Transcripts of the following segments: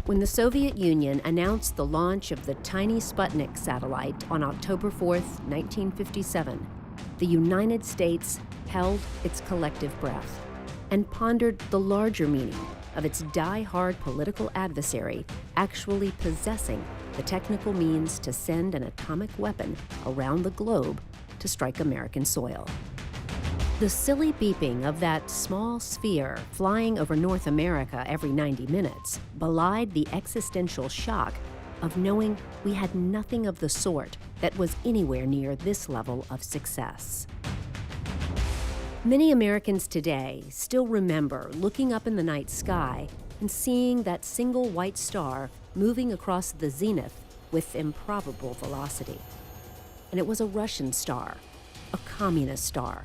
When the Soviet Union announced the launch of the tiny Sputnik satellite on October 4, 1957, the United States held its collective breath and pondered the larger meaning of its die-hard political adversary actually possessing the technical means to send an atomic weapon around the globe to strike American soil. The silly beeping of that small sphere flying over North America every 90 minutes belied the existential shock of knowing we had nothing of the sort that was anywhere near this level of success. Many Americans today still remember looking up in the night sky and seeing that single white star moving across the zenith with improbable velocity. And it was a Russian star, a communist star,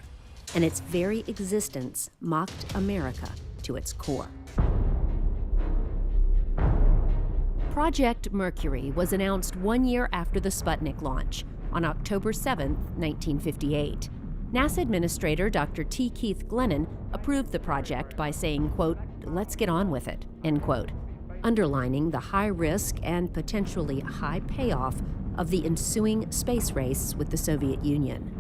and its very existence mocked America to its core. Project Mercury was announced 1 year after the Sputnik launch, on October 7, 1958. NASA Administrator Dr. T. Keith Glennon approved the project by saying, quote, "Let's get on with it," end quote, underlining the high risk and potentially high payoff of the ensuing space race with the Soviet Union.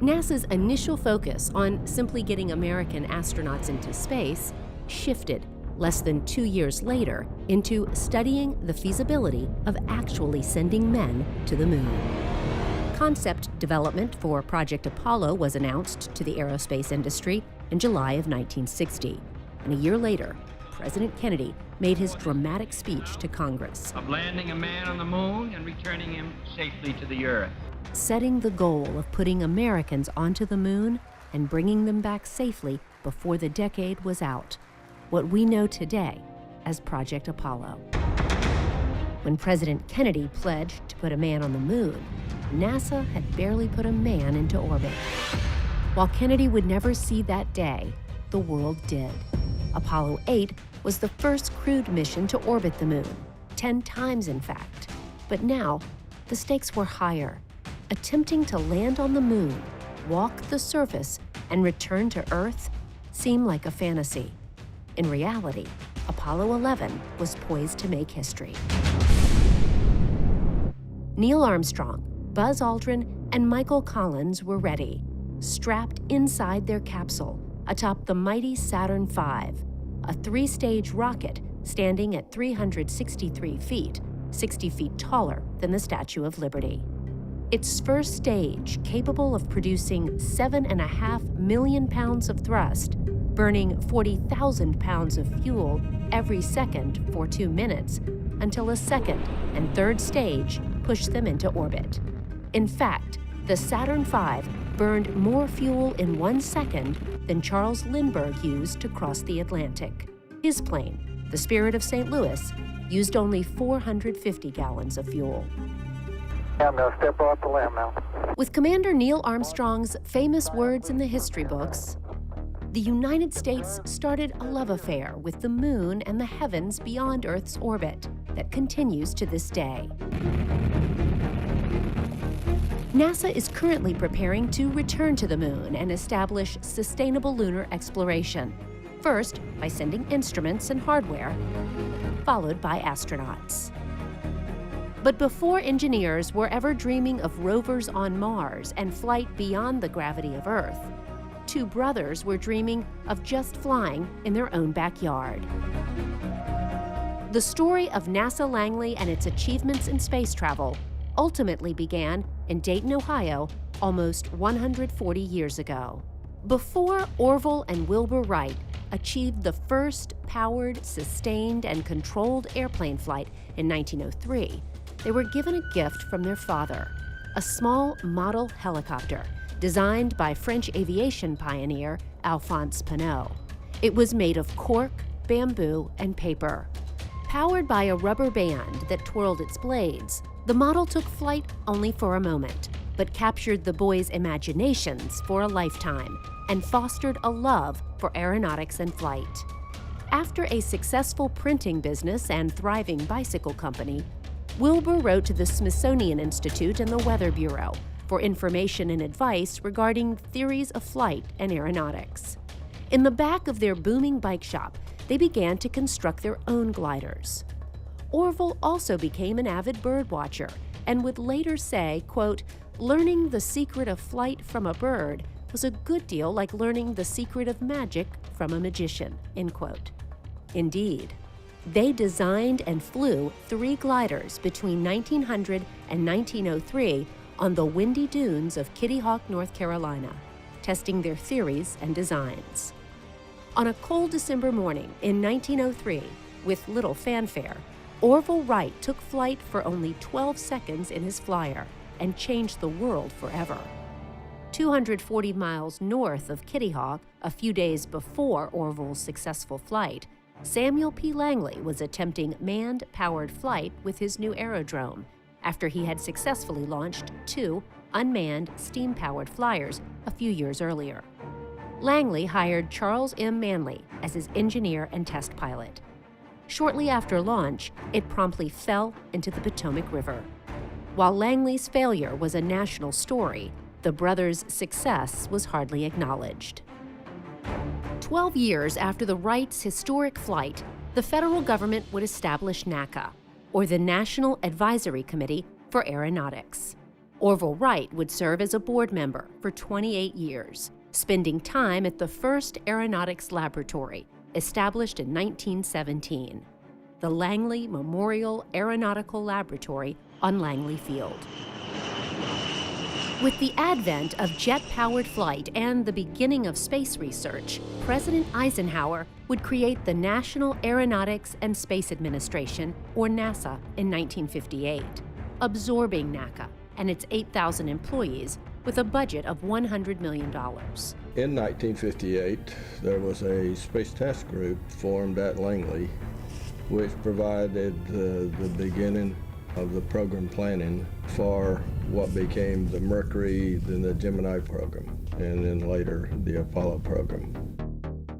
NASA's initial focus on simply getting American astronauts into space shifted less than 2 years later into studying the feasibility of actually sending men to the moon. Concept development for Project Apollo was announced to the aerospace industry in July of 1960, and a year later, President Kennedy made his dramatic speech to Congress, of landing a man on the moon and returning him safely to the Earth, setting the goal of putting Americans onto the moon and bringing them back safely before the decade was out, what we know today as Project Apollo. When President Kennedy pledged to put a man on the moon, NASA had barely put a man into orbit. While Kennedy would never see that day, the world did. Apollo 8 was the first crewed mission to orbit the moon, 10 times in fact. But now, the stakes were higher. Attempting to land on the moon, walk the surface, and return to Earth seemed like a fantasy. In reality, Apollo 11 was poised to make history. Neil Armstrong, Buzz Aldrin, and Michael Collins were ready, strapped inside their capsule atop the mighty Saturn V, a 3-stage rocket standing at 363 feet, 60 feet taller than the Statue of Liberty. Its first stage, capable of producing 7.5 million pounds of thrust, burning 40,000 pounds of fuel every second for 2 minutes, until a second and third stage pushed them into orbit. In fact, the Saturn V burned more fuel in 1 second than Charles Lindbergh used to cross the Atlantic. His plane, the Spirit of St. Louis, used only 450 gallons of fuel. I'm going to step off the limb now. With Commander Neil Armstrong's famous words in the history books, the United States started a love affair with the moon and the heavens beyond Earth's orbit that continues to this day. NASA is currently preparing to return to the moon and establish sustainable lunar exploration, first by sending instruments and hardware, followed by astronauts. But before engineers were ever dreaming of rovers on Mars and flight beyond the gravity of Earth, 2 brothers were dreaming of just flying in their own backyard. The story of NASA Langley and its achievements in space travel ultimately began in Dayton, Ohio, almost 140 years ago. Before Orville and Wilbur Wright achieved the first powered, sustained, and controlled airplane flight in 1903, they were given a gift from their father, a small model helicopter designed by French aviation pioneer Alphonse Pinot. It was made of cork, bamboo, and paper. Powered by a rubber band that twirled its blades, the model took flight only for a moment, but captured the boys' imaginations for a lifetime and fostered a love for aeronautics and flight. After a successful printing business and thriving bicycle company, Wilbur wrote to the Smithsonian Institute and the Weather Bureau for information and advice regarding theories of flight and aeronautics. In the back of their booming bike shop, they began to construct their own gliders. Orville also became an avid bird watcher and would later say, quote, "Learning the secret of flight from a bird was a good deal like learning the secret of magic from a magician," end quote. Indeed, they designed and flew 3 gliders between 1900 and 1903 on the windy dunes of Kitty Hawk, North Carolina, testing their theories and designs. On a cold December morning in 1903, with little fanfare, Orville Wright took flight for only 12 seconds in his flyer and changed the world forever. 240 miles north of Kitty Hawk, a few days before Orville's successful flight, Samuel P. Langley was attempting manned-powered flight with his new aerodrome after he had successfully launched 2 unmanned steam-powered flyers a few years earlier. Langley hired Charles M. Manley as his engineer and test pilot. Shortly after launch, it promptly fell into the Potomac River. While Langley's failure was a national story, the brothers' success was hardly acknowledged. 12 years after the Wrights' historic flight, the federal government would establish NACA, or the National Advisory Committee for Aeronautics. Orville Wright would serve as a board member for 28 years, spending time at the first aeronautics laboratory, established in 1917, the Langley Memorial Aeronautical Laboratory on Langley Field. With the advent of jet-powered flight and the beginning of space research, President Eisenhower would create the National Aeronautics and Space Administration, or NASA, in 1958, absorbing NACA and its 8,000 employees with a budget of $100 million. In 1958, there was a space task group formed at Langley, which provided the beginning of the program planning for what became the Mercury, then the Gemini program, and then later the Apollo program.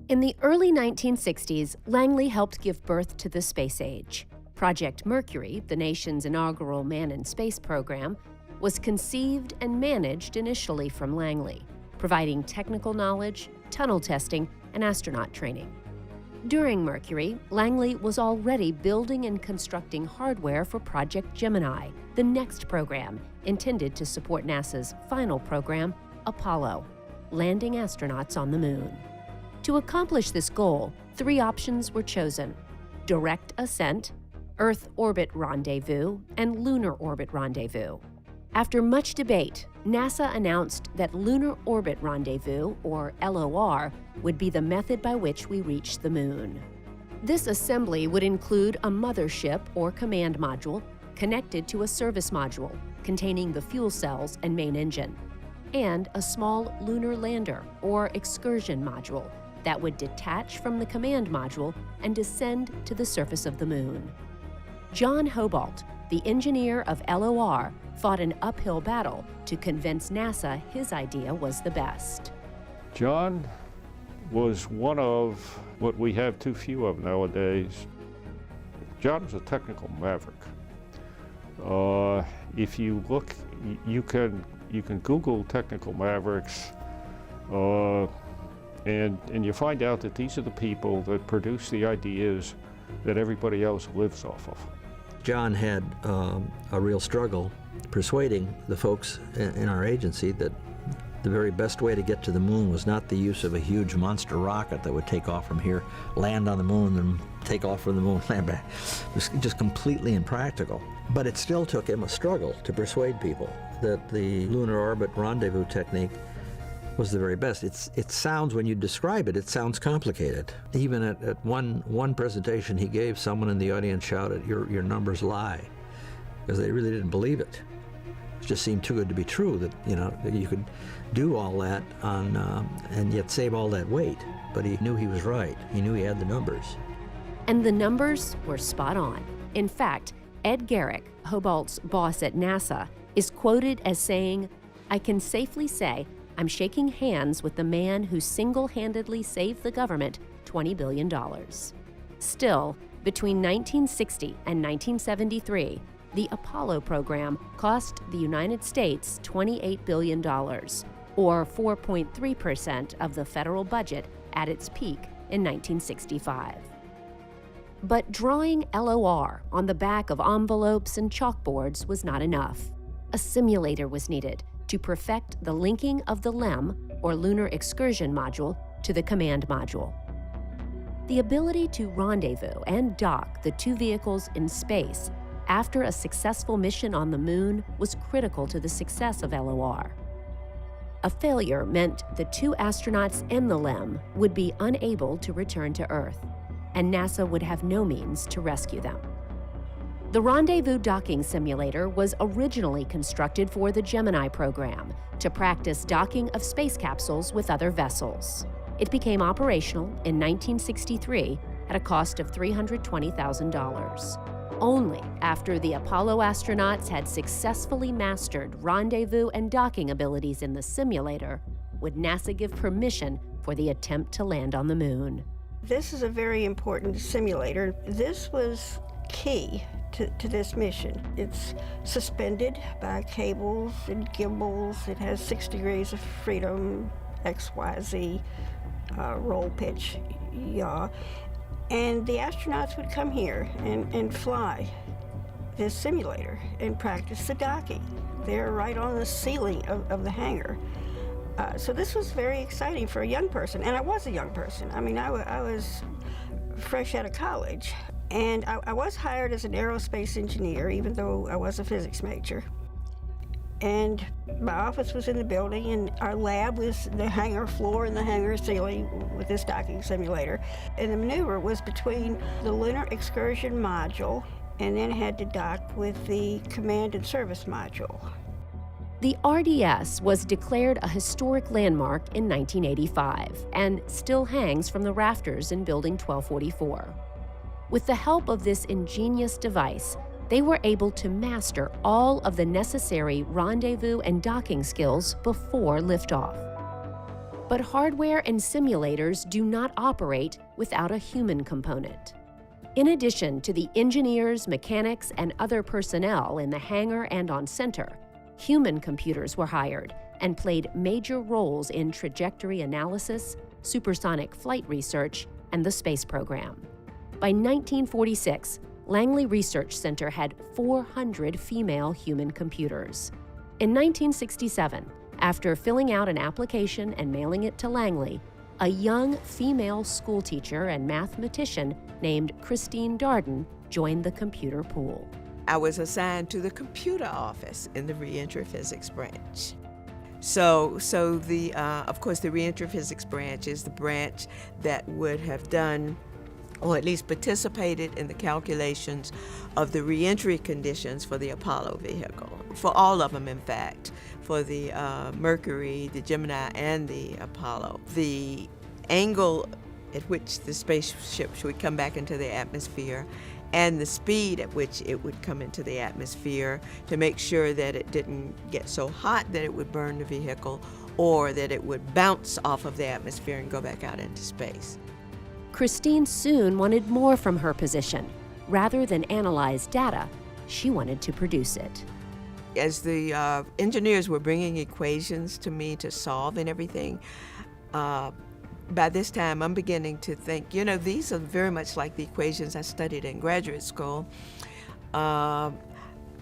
In the early 1960s, Langley helped give birth to the space age. Project Mercury, the nation's inaugural man in space program, was conceived and managed initially from Langley, providing technical knowledge, tunnel testing, and astronaut training. During Mercury, Langley was already building and constructing hardware for Project Gemini, the next program intended to support NASA's final program, Apollo, landing astronauts on the moon. To accomplish this goal, 3 options were chosen: direct ascent, Earth orbit rendezvous, and lunar orbit rendezvous. After much debate, NASA announced that Lunar Orbit Rendezvous, or LOR, would be the method by which we reach the moon. This assembly would include a mothership or command module connected to a service module containing the fuel cells and main engine, and a small lunar lander or excursion module that would detach from the command module and descend to the surface of the moon. John Hobalt, the engineer of LOR, fought an uphill battle to convince NASA his idea was the best. John was one of what we have too few of nowadays. John was a technical maverick. If you look, you can Google technical mavericks, and you find out that these are the people that produce the ideas that everybody else lives off of. John had a real struggle persuading the folks in our agency that the very best way to get to the moon was not the use of a huge monster rocket that would take off from here, land on the moon, and take off from the moon, land back. It was just completely impractical. But it still took him a struggle to persuade people that the lunar orbit rendezvous technique was the very best. It sounds, when you describe it, it sounds complicated. Even at one presentation he gave, someone in the audience shouted, your numbers lie, because they really didn't believe it. It just seemed too good to be true that, that you could do all that and yet save all that weight. But he knew he was right. He knew he had the numbers. And the numbers were spot on. In fact, Ed Garrick, Hobalt's boss at NASA, is quoted as saying, "I can safely say I'm shaking hands with the man who single-handedly saved the government $20 billion. Still, between 1960 and 1973, the Apollo program cost the United States $28 billion, or 4.3% of the federal budget at its peak in 1965. But drawing LOR on the back of envelopes and chalkboards was not enough. A simulator was needed to perfect the linking of the LEM, or Lunar Excursion Module, to the command module. The ability to rendezvous and dock the two vehicles in space after a successful mission on the Moon was critical to the success of LOR. A failure meant the two astronauts and the LEM would be unable to return to Earth, and NASA would have no means to rescue them. The Rendezvous Docking Simulator was originally constructed for the Gemini program to practice docking of space capsules with other vessels. It became operational in 1963 at a cost of $320,000. Only after the Apollo astronauts had successfully mastered rendezvous and docking abilities in the simulator would NASA give permission for the attempt to land on the Moon. This is a very important simulator. This was key to this mission. It's suspended by cables and gimbals. It has 6 degrees of freedom, X, Y, Z, roll, pitch, yaw. And the astronauts would come here and fly this simulator and practice the docking. They're right on the ceiling of the hangar. So this was very exciting for a young person, and I was a young person. I mean, I was fresh out of college, and I was hired as an aerospace engineer, even though I was a physics major. And my office was in the building, and our lab was the hangar floor and the hangar ceiling with this docking simulator. And the maneuver was between the Lunar Excursion Module, and then had to dock with the Command and Service Module. The RDS was declared a historic landmark in 1985 and still hangs from the rafters in Building 1244. With the help of this ingenious device, they were able to master all of the necessary rendezvous and docking skills before liftoff. But hardware and simulators do not operate without a human component. In addition to the engineers, mechanics, and other personnel in the hangar and on center, human computers were hired and played major roles in trajectory analysis, supersonic flight research, and the space program. By 1946, Langley Research Center had 400 female human computers. In 1967, after filling out an application and mailing it to Langley, a young female schoolteacher and mathematician named Christine Darden joined the computer pool. I was assigned to the computer office in the reentry physics branch. So of course, the reentry physics branch is the branch that would have done, or at least participated in the calculations of the reentry conditions for the Apollo vehicle, for all of them, in fact, for the Mercury, the Gemini, and the Apollo. The angle at which the spaceship would come back into the atmosphere and the speed at which it would come into the atmosphere to make sure that it didn't get so hot that it would burn the vehicle, or that it would bounce off of the atmosphere and go back out into space. Christine soon wanted more from her position. Rather than analyze data, she wanted to produce it. As the engineers were bringing equations to me to solve and everything, by this time I'm beginning to think, these are very much like the equations I studied in graduate school. I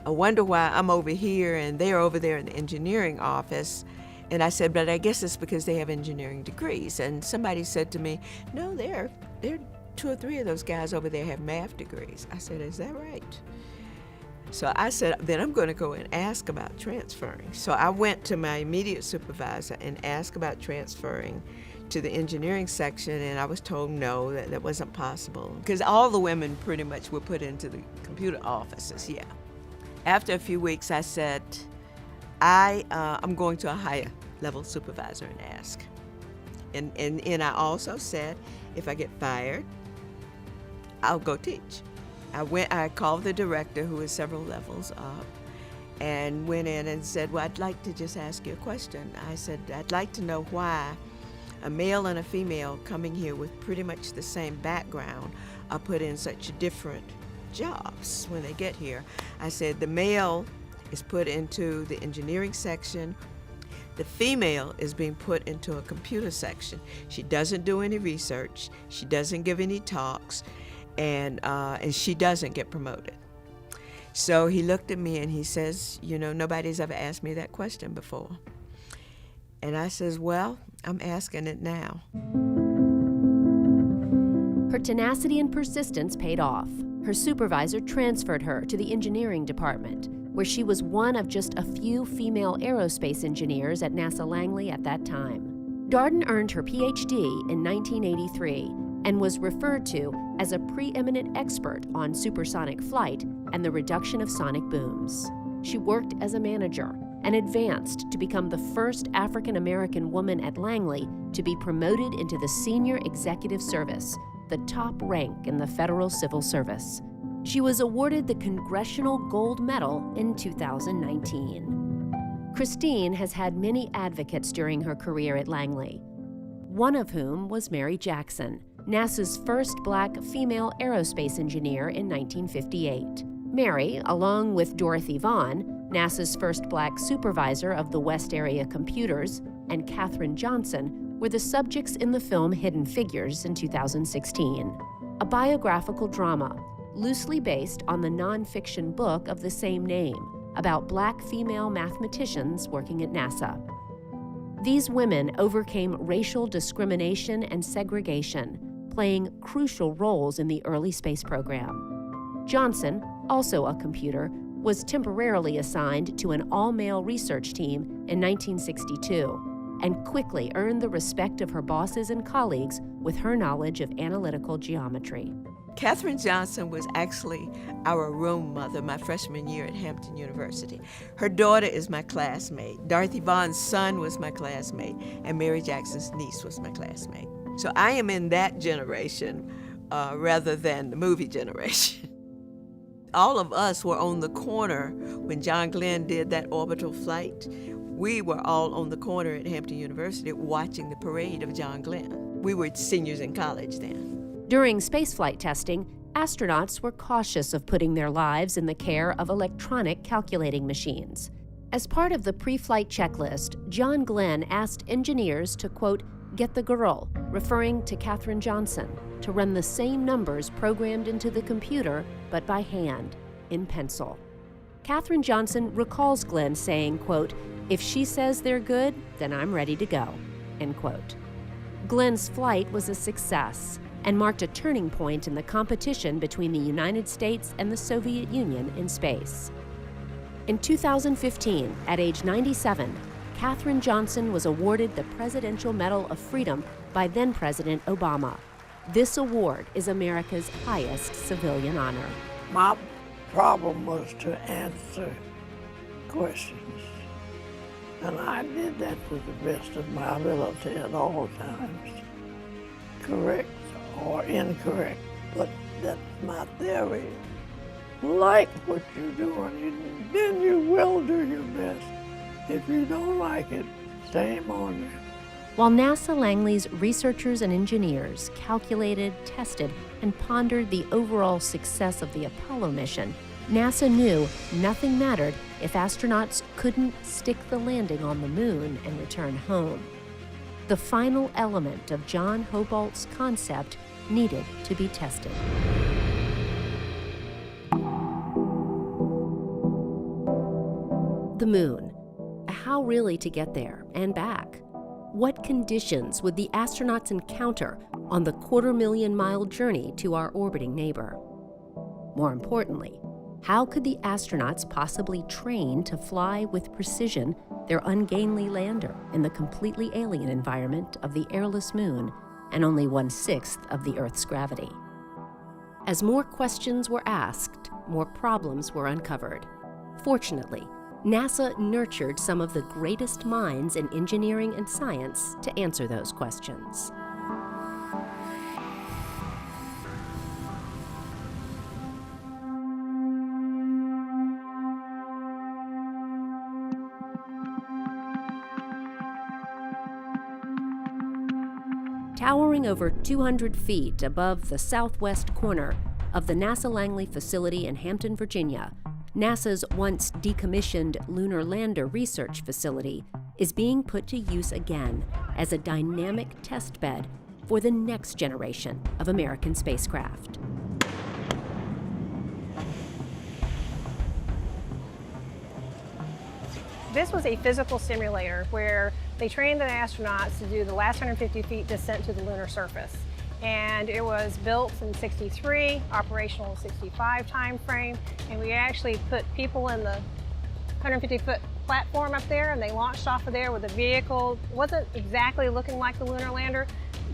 wonder why I'm over here and they're over there in the engineering office. And I said, but I guess it's because they have engineering degrees. And somebody said to me, no, there are 2 or 3 of those guys over there have math degrees. I said, is that right? So I said, then I'm going to go and ask about transferring. So I went to my immediate supervisor and asked about transferring to the engineering section, and I was told no, that wasn't possible. Because all the women pretty much were put into the computer offices, yeah. After a few weeks, I said, I'm going to a higher level supervisor and ask. And I also said, if I get fired, I'll go teach. I called the director, who is several levels up, and went in and said, well, I'd like to just ask you a question. I said, I'd like to know why a male and a female coming here with pretty much the same background are put in such different jobs when they get here. I said, the male is put into the engineering section. The female is being put into a computer section. She doesn't do any research. She doesn't give any talks. and she doesn't get promoted. So he looked at me and he says, you know, nobody's ever asked me that question before. And I says, well, I'm asking it now. Her tenacity and persistence paid off. Her supervisor transferred her to the engineering department, where she was one of just a few female aerospace engineers at NASA Langley at that time. Darden earned her PhD in 1983 and was referred to as a preeminent expert on supersonic flight and the reduction of sonic booms. She worked as a manager and advanced to become the first African-American woman at Langley to be promoted into the Senior Executive Service, the top rank in the Federal Civil Service. She was awarded the Congressional Gold Medal in 2019. Christine has had many advocates during her career at Langley, one of whom was Mary Jackson, NASA's first Black female aerospace engineer in 1958. Mary, along with Dorothy Vaughan, NASA's first Black supervisor of the West Area Computers, and Katherine Johnson were the subjects in the film Hidden Figures in 2016, a biographical drama loosely based on the nonfiction book of the same name about Black female mathematicians working at NASA. These women overcame racial discrimination and segregation, playing crucial roles in the early space program. Johnson, also a computer, was temporarily assigned to an all-male research team in 1962 and quickly earned the respect of her bosses and colleagues with her knowledge of analytical geometry. Katherine Johnson was actually our room mother my freshman year at Hampton University. Her daughter is my classmate. Dorothy Vaughan's son was my classmate, and Mary Jackson's niece was my classmate. So I am in that generation rather than the movie generation. All of us were on the corner when John Glenn did that orbital flight. We were all on the corner at Hampton University watching the parade of John Glenn. We were seniors in college then. During spaceflight testing, astronauts were cautious of putting their lives in the care of electronic calculating machines. As part of the pre-flight checklist, John Glenn asked engineers to, quote, get the girl, referring to Katherine Johnson, to run the same numbers programmed into the computer, but by hand, in pencil. Katherine Johnson recalls Glenn saying, quote, if she says they're good, then I'm ready to go, end quote. Glenn's flight was a success and marked a turning point in the competition between the United States and the Soviet Union in space. In 2015, at age 97, Katherine Johnson was awarded the Presidential Medal of Freedom by then-President Obama. This award is America's highest civilian honor. My problem was to answer questions, and I did that to the best of my ability at all times. Correct or incorrect, but that's my theory. Like what you're doing, then you will do your best. If you don't like it, shame on you. While NASA Langley's researchers and engineers calculated, tested, and pondered the overall success of the Apollo mission, NASA knew nothing mattered if astronauts couldn't stick the landing on the moon and return home. The final element of John Hobalt's concept needed to be tested. The moon. How really to get there and back? What conditions would the astronauts encounter on the 250,000-mile journey to our orbiting neighbor? More importantly, how could the astronauts possibly train to fly with precision their ungainly lander in the completely alien environment of the airless moon and only 1/6 of the Earth's gravity? As more questions were asked, more problems were uncovered. Fortunately, NASA nurtured some of the greatest minds in engineering and science to answer those questions. Towering over 200 feet above the southwest corner of the NASA Langley facility in Hampton, Virginia, NASA's once decommissioned Lunar Lander Research Facility is being put to use again as a dynamic test bed for the next generation of American spacecraft. This was a physical simulator where they trained the astronauts to do the last 150 feet descent to the lunar surface. And it was built in '63, operational in '65 time frame, and we actually put people in the 150-foot platform up there, and they launched off of there with a vehicle. It wasn't exactly looking like the lunar lander,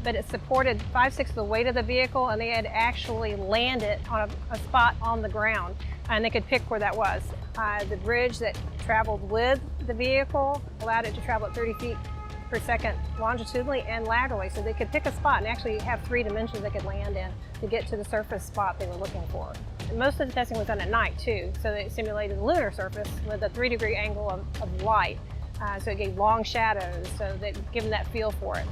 but it supported 5/6 of the weight of the vehicle, and they had actually landed on a spot on the ground, and they could pick where that was. The bridge that traveled with the vehicle allowed it to travel at 30 feet per second longitudinally and laterally, so they could pick a spot and actually have 3 dimensions they could land in to get to the surface spot they were looking for. And most of the testing was done at night too, so they simulated the lunar surface with a 3-degree angle of light, so it gave long shadows, so that give them that feel for it.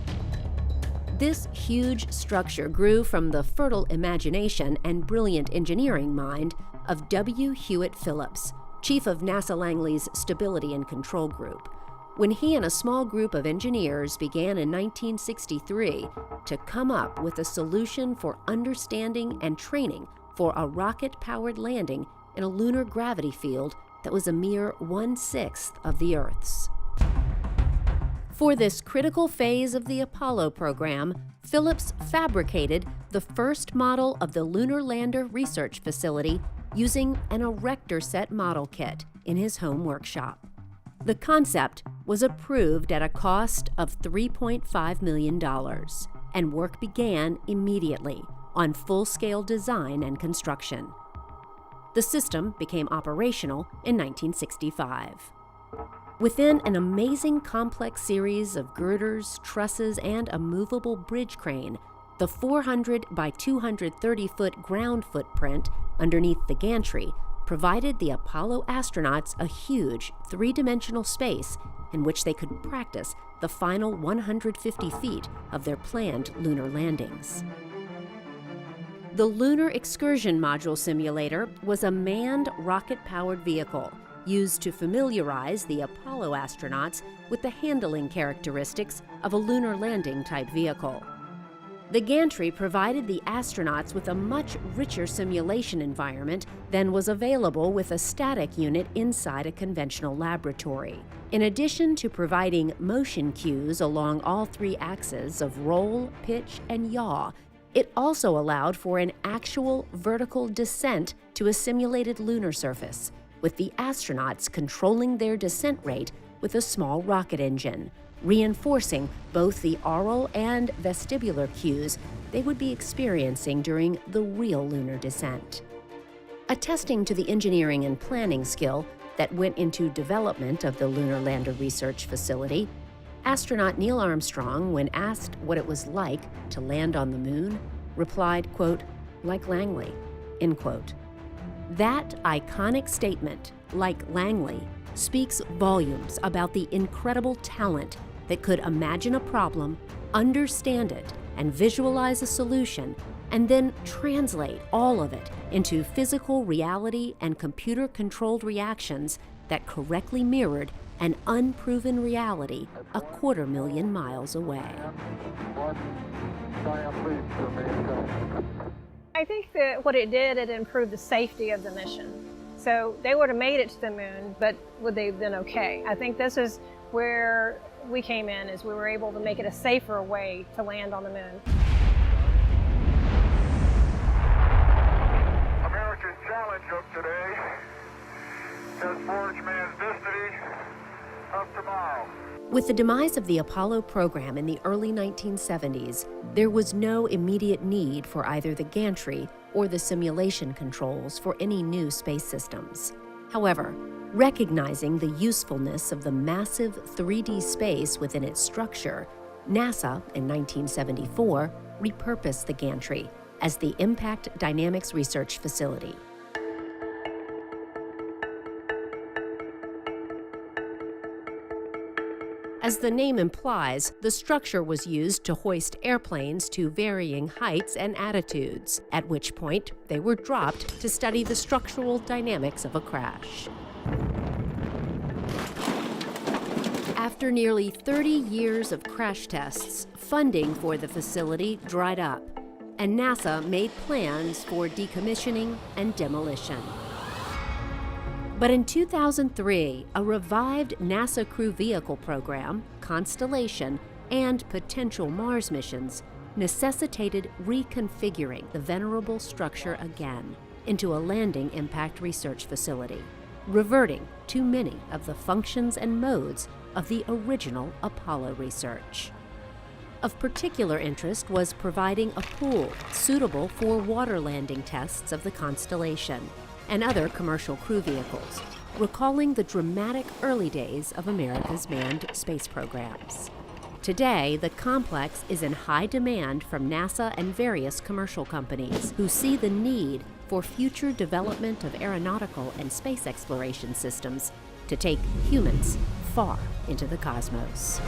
This huge structure grew from the fertile imagination and brilliant engineering mind of W. Hewitt Phillips, chief of NASA Langley's Stability and Control Group, when he and a small group of engineers began in 1963 to come up with a solution for understanding and training for a rocket-powered landing in a lunar gravity field that was a mere 1/6 of the Earth's. For this critical phase of the Apollo program, Phillips fabricated the first model of the Lunar Lander Research Facility using an erector set model kit in his home workshop. The concept was approved at a cost of $3.5 million, and work began immediately on full-scale design and construction. The system became operational in 1965. Within an amazing complex series of girders, trusses, and a movable bridge crane, the 400 by 230-foot ground footprint underneath the gantry provided the Apollo astronauts a huge 3-dimensional space in which they could practice the final 150 feet of their planned lunar landings. The Lunar Excursion Module Simulator was a manned rocket-powered vehicle used to familiarize the Apollo astronauts with the handling characteristics of a lunar landing type vehicle. The gantry provided the astronauts with a much richer simulation environment than was available with a static unit inside a conventional laboratory. In addition to providing motion cues along all 3 axes of roll, pitch, and yaw, it also allowed for an actual vertical descent to a simulated lunar surface, with the astronauts controlling their descent rate with a small rocket engine, reinforcing both the aural and vestibular cues they would be experiencing during the real lunar descent. Attesting to the engineering and planning skill that went into development of the Lunar Lander Research Facility, astronaut Neil Armstrong, when asked what it was like to land on the moon, replied, quote, "Like Langley," end quote. That iconic statement, like Langley, speaks volumes about the incredible talent that could imagine a problem, understand it, and visualize a solution, and then translate all of it into physical reality and computer-controlled reactions that correctly mirrored an unproven reality 250,000 miles away. I think that what it did, it improved the safety of the mission. So they would have made it to the moon, but would they have been okay? I think this is where we came in, is we were able to make it a safer way to land on the moon. America's challenge of today has forged man's destiny of tomorrow. With the demise of the Apollo program in the early 1970s, there was no immediate need for either the gantry or the simulation controls for any new space systems. However, recognizing the usefulness of the massive 3D space within its structure, NASA, in 1974, repurposed the gantry as the Impact Dynamics Research Facility. As the name implies, the structure was used to hoist airplanes to varying heights and attitudes, at which point they were dropped to study the structural dynamics of a crash. After nearly 30 years of crash tests, funding for the facility dried up, and NASA made plans for decommissioning and demolition. But in 2003, a revived NASA crew vehicle program, Constellation, and potential Mars missions necessitated reconfiguring the venerable structure again into a landing impact research facility, reverting to many of the functions and modes of the original Apollo research. Of particular interest was providing a pool suitable for water landing tests of the Constellation and other commercial crew vehicles, recalling the dramatic early days of America's manned space programs. Today, the complex is in high demand from NASA and various commercial companies who see the need for future development of aeronautical and space exploration systems to take humans far into the cosmos.